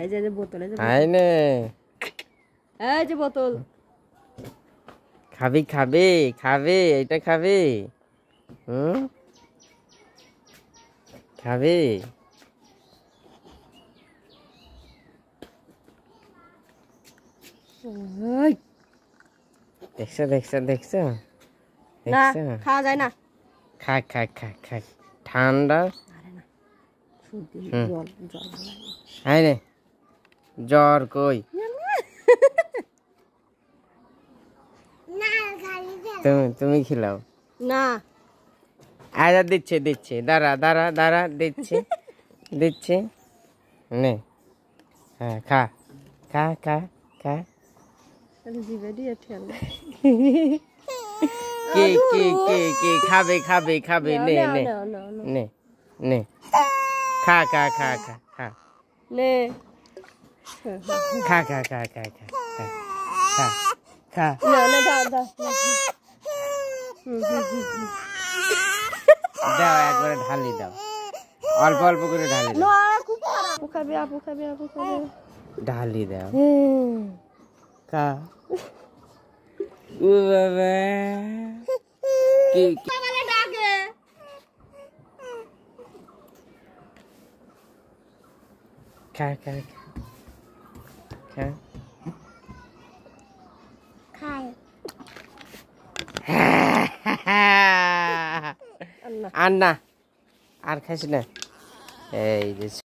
এই যে বোতল, এই যে আইনে এই যে বোতল। খাবি খাবে খাবে এটা খাবে খাবে ওই দেখছো দেখছো দেখছো না দেখছো খাওয়া যায় না। খা খা খা খা ঠান্ডা আরে না সর্দি জল জল আইনে জ্বর কই তুমি খিলাও না আচ্ছা দিচ্ছে দিচ্ছে দাঁড়া দাঁড়া দাঁড়া দিচ্ছে দিচ্ছে নে হ্যাঁ খা খা খা খা জিভে দিয়ে ঠেলে কে কে কে কে খাবে খাবে খাবে নে নে নে নে খা খা খা খা খা নে খা খা খা খা খা খা খা খা না না দাও দাও দাও একবারে ঢালি দাও অল্প অল্প করে ঢালি দাও আপু খাবে আপু খাবে আপু খাবে ঢালি দাও খা ও বাবা কি ডাকে খা খা খা খায় আর না আর খাইস না এই যে